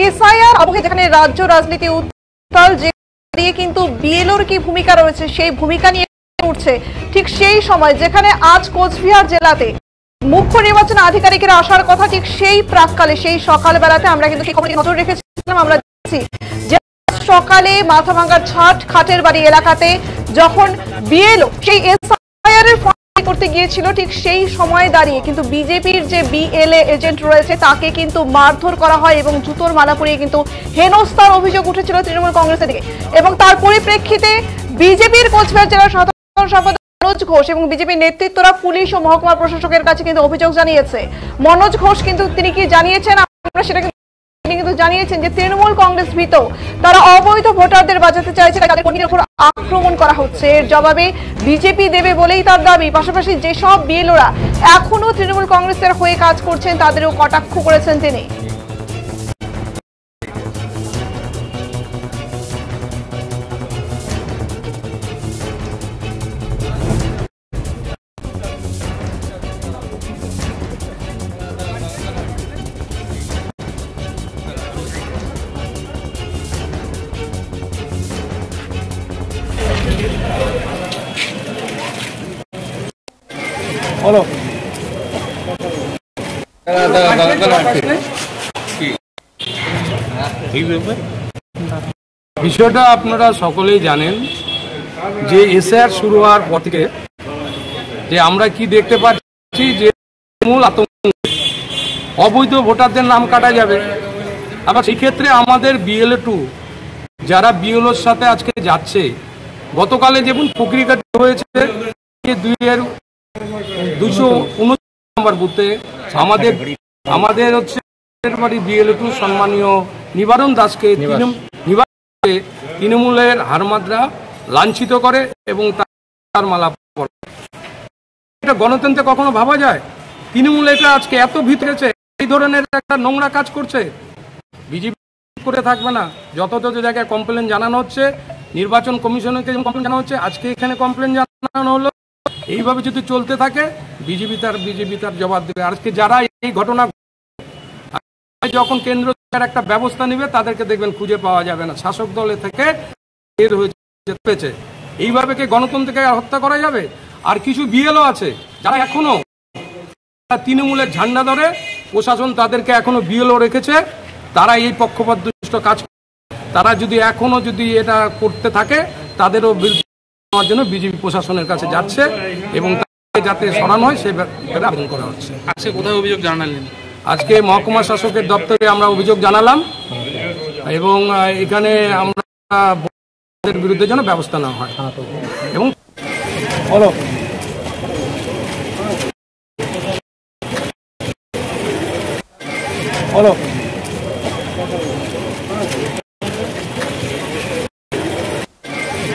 SIR আবহে যেখানে রাজ্য রাজনীতি উত্তাল, যে কিন্তু বিএলওর কি ভূমিকা রয়েছে সেই ভূমিকা নিয়ে উঠছে, ঠিক সেই সময় যেখানে আজ কোচবিহার জেলাতে মুখ্য নির্বাচন আধিকারিকের আসার কথা, ঠিক সেই প্রাককালে সেই সকালবেলাতে আমরা কিন্তু সেই খবরে নজর রেখেছিলাম। আমরা দেখছি যে সকালে মাথাভাঙ্গার খাটের বাড়ি এলাকাতে যখন বিএলও সেই এসআইআর এর করতে গিয়েছিল, ঠিক সেই সময় দাঁড়িয়ে কিন্তু বিজেপির যে বিএলএ এজেন্ট রয়েছে তাকে কিন্তু মারধর করা হয় এবং জুতোর মালা পরিয়ে কিন্তু হেনস্থার অভিযোগ উঠেছিল তৃণমূল কংগ্রেসের দিকে। এবং তার পরিপ্রেক্ষিতে বিজেপির কোচবিহার জেলার সাধারণ সম্পাদক মনোজ ঘোষ এবং বিজেপির নেতৃত্বরা পুলিশ ও মহকুমা প্রশাসকের কাছে কিন্তু অভিযোগ জানিয়েছে। মনোজ ঘোষ কিন্তু তিনি কি জানিয়েছেন, আমরা সেটা কিন্তু জানিয়েছেন যে তৃণমূল কংগ্রেস ভীত, তারা অবৈধ ভোটারদের বাঁচাতে চাইছে, তাদের কর্মীদের উপর আক্রমণ করা হচ্ছে। এর জবাবে বিজেপি দেবে বলেই তার দাবি। পাশাপাশি যেসব বিএলওরা এখনো তৃণমূল কংগ্রেসের হয়ে কাজ করছেন তাদেরও কটাক্ষ করেছেন তিনি। বিষয়টা আপনারা সকলেই জানেন যে এসআইআর শুরু হওয়ার পর থেকে যে আমরা কি দেখতে পাচ্ছি যে মূল আতঙ্ক অবৈধ ভোটারদের নাম কাটা যাবে। আবার সেই ক্ষেত্রে আমাদের বিএলএ 2 যারা বিএলওর সাথে আজকে যাচ্ছে, গতকালে যেমন প্রক্রিয়াটি হয়েছে 219 নম্বর বুথে আমাদের হচ্ছে বিএলএ 2 সম্মানীয় নিবারণ দাসকে তৃণমূলের হারমাদরা লাঞ্ছিত করে এবং তার মালা পরে। এটা গণতন্ত্রে কখনো ভাবা যায়? তৃণমূল এটা আজকে এত ভিতরেছে, এই ধরনের একটা নোংরা কাজ করছে। বিজেপি করে থাকবে না। যত জায়গায় কমপ্লেন জানানো হচ্ছে, নির্বাচন কমিশনকে কমপ্লেন জানানো হচ্ছে, আজকে এখানে কমপ্লেন জানানো হলো। এইভাবে যদি চলতে থাকে বিজেপি তার জবাব দেবে। আজকে যারা এই ঘটনা যখন কেন্দ্র সরকার একটা ব্যবস্থা নেবে তাদেরকে দেখবেন খুঁজে পাওয়া যাবে না। শাসক দলে থেকে বের হয়েছে। এইভাবে কি গণতন্ত্রকে হত্যা করা যাবে? আর কিছু বিএলও আছে যারা এখনো তৃণমূলের ঝান্ডা ধরে, প্রশাসন তাদেরকে এখনো বিএলও রেখেছে, তারা এই পক্ষপাতদুষ্ট কাজ, তারা যদি এখনো এটা করতে থাকে তাদেরও নেওয়ার জন্য বিজেপি প্রশাসনের কাছে যাচ্ছে এবং যাতে সরানো হয় সে ব্যাপারে আবেদন করা হচ্ছে। আজকে কোথায় অভিযোগ জানালেন? আজকে মহকুমা শাসকের দপ্তরে আমরা অভিযোগ জানালাম এবং এখানে আমরা বিরুদ্ধে যেন ব্যবস্থা নেওয়া হয়। এবং